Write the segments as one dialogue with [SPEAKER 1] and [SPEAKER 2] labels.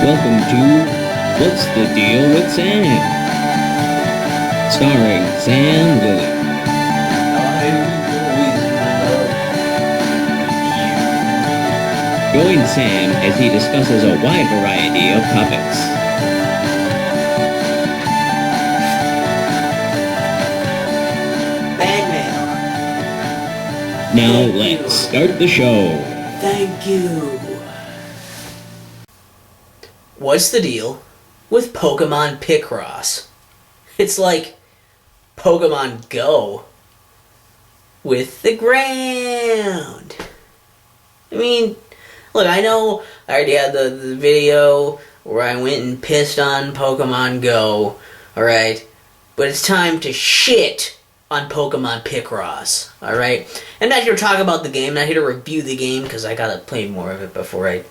[SPEAKER 1] Welcome to What's the Deal with Sam? Starring Sam Lilly. Join Sam as he discusses a wide variety of topics.
[SPEAKER 2] Batman.
[SPEAKER 1] Now let's start the show.
[SPEAKER 2] Thank you. What's the deal with Pokémon Picross? It's like Pokemon Go with the ground. I mean, look, I know I already had the video where I went and pissed on Pokemon Go, alright? But it's time to shit on Pokemon Picross, alright? I'm not here to talk about the game, I'm not here to review the game, because I gotta play more of it before I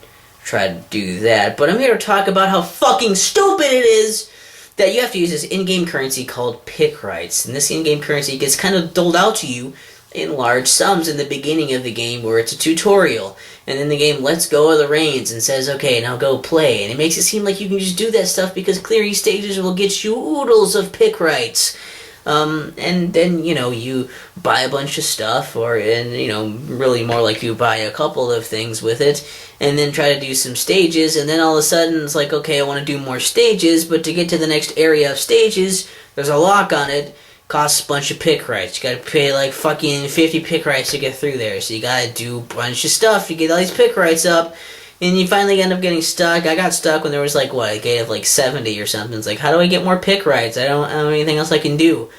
[SPEAKER 2] try to do that. But I'm here to talk about how fucking stupid it is that you have to use this in-game currency called Picross. And this in-game currency gets kind of doled out to you in large sums in the beginning of the game where it's a tutorial. And then the game lets go of the reins and says, okay, now go play. And it makes it seem like you can just do that stuff because clearing stages will get you oodles of Picross. And then, you buy a bunch of stuff, really more like you buy a couple of things with it, and then try to do some stages, and then all of a sudden it's like, okay, I want to do more stages, but to get to the next area of stages, there's a lock on it, costs a bunch of Picross. You gotta pay like fucking 50 Picross to get through there, so you gotta do a bunch of stuff to get all these Picross up, and you finally end up getting stuck. I got stuck when there was a gate of 70 or something. It's like, how do I get more Picross? I don't have anything else I can do.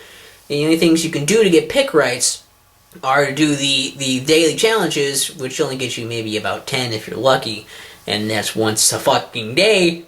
[SPEAKER 2] The only things you can do to get Picross are to do the daily challenges, which only get you maybe about 10 if you're lucky, and that's once a fucking day.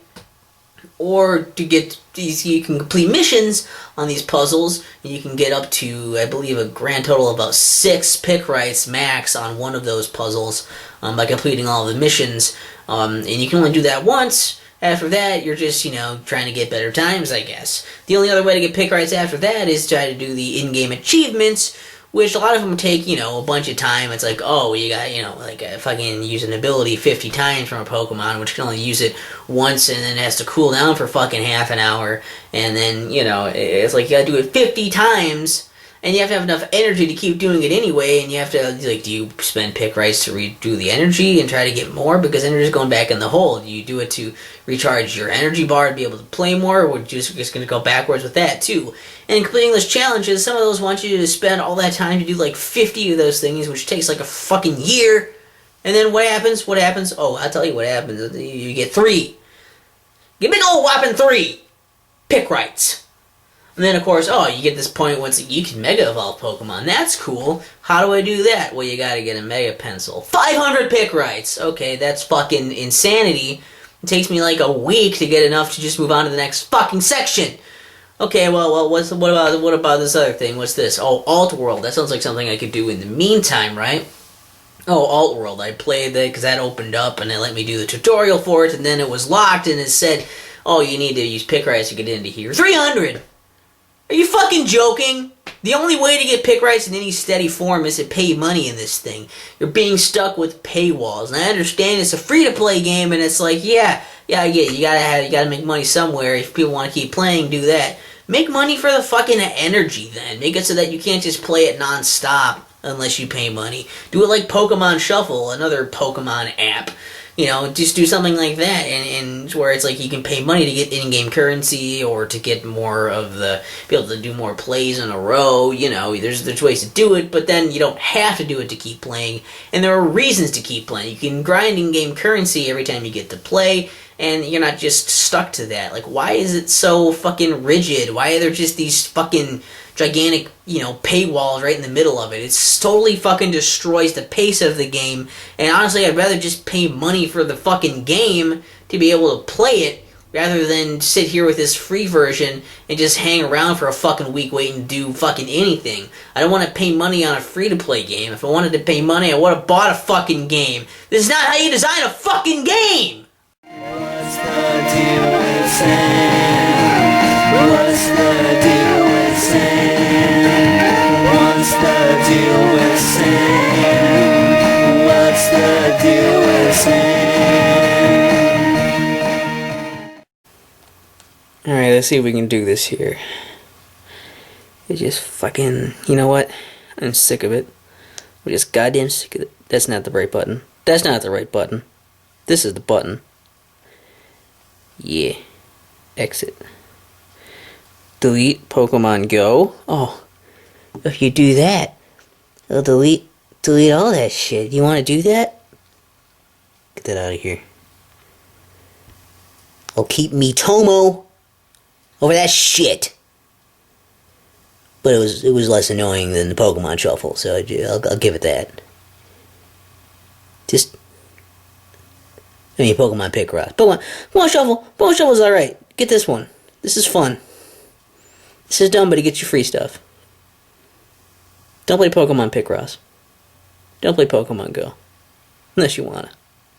[SPEAKER 2] Or to get these, you can complete missions on these puzzles, and you can get up to, I believe, a grand total of about 6 Picross max on one of those puzzles by completing all of the missions. And you can only do that once. After that, you're just, trying to get better times, I guess. The only other way to get Picross after that is try to do the in-game achievements, which a lot of them take, a bunch of time. It's like, oh, you got, a fucking use an ability 50 times from a Pokemon, which can only use it once, and then it has to cool down for fucking half an hour, and then, it's like you gotta do it 50 times, and you have to have enough energy to keep doing it anyway, and you have to, do you spend Picross to redo the energy and try to get more, because energy is going back in the hole? Do you do it to recharge your energy bar to be able to play more, or would you just going to go backwards with that, too? And completing those challenges, some of those want you to spend all that time to do 50 of those things, which takes a fucking year, and then what happens? What happens? Oh, I'll tell you what happens. You get 3. Get big old whopping 3 Picross. And then, of course, you get this point once you can Mega Evolve Pokemon. That's cool. How do I do that? Well, you gotta get a Mega Pencil. 500 Picross! Okay, that's fucking insanity. It takes me a week to get enough to just move on to the next fucking section. Okay, well, what about this other thing? What's this? Oh, Alt World. That sounds like something I could do in the meantime, right? Oh, Alt World. I played that because that opened up and it let me do the tutorial for it, and then it was locked and it said, oh, you need to use Picross to get into here. 300! Are you fucking joking? The only way to get Picross in any steady form is to pay money in this thing. You're being stuck with paywalls. And I understand it's a free-to-play game, and it's like, yeah, I get it. You gotta make money somewhere. If people want to keep playing, do that. Make money for the fucking energy, then. Make it so that you can't just play it non-stop unless you pay money. Do it like Pokemon Shuffle, another Pokemon app. Just do something like that, and where it's like you can pay money to get in-game currency, or to get more of be able to do more plays in a row. There's ways to do it, but then you don't have to do it to keep playing, and there are reasons to keep playing. You can grind in-game currency every time you get to play, and you're not just stuck to that. Why is it so fucking rigid? Why are there just these fucking gigantic, paywalls right in the middle of it? It's totally fucking destroys the pace of the game, and honestly, I'd rather just pay money for the fucking game to be able to play it, rather than sit here with this free version and just hang around for a fucking week waiting to do fucking anything. I don't want to pay money on a free-to-play game. If I wanted to pay money, I would have bought a fucking game. This is not how you design a fucking game! What's the deal with Sam? What's the deal with Sam? What's the deal with Sam? What's the deal with Sam? Alright, let's see if we can do this here. It's just fucking... You know what? I'm sick of it. I'm just goddamn sick of it. That's not the right button. That's not the right button. This is the button. Yeah. Exit. Delete Pokemon Go. Oh. If you do that, it'll delete all that shit. You want to do that? Get that out of here. I'll keep me Tomo over that shit. But it was less annoying than the Pokemon Shuffle, so I'll give it that. Pokemon Picross. Pokemon Shuffle. Pokemon Shuffle's alright. Get this one. This is fun. This is dumb, but it gets you free stuff. Don't play Pokemon Picross. Don't play Pokemon Go. Unless you wanna.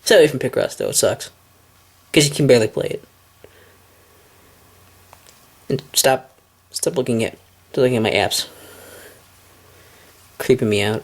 [SPEAKER 2] Stay away from Picross, though. It sucks. Because you can barely play it. And stop looking at my apps. Creeping me out.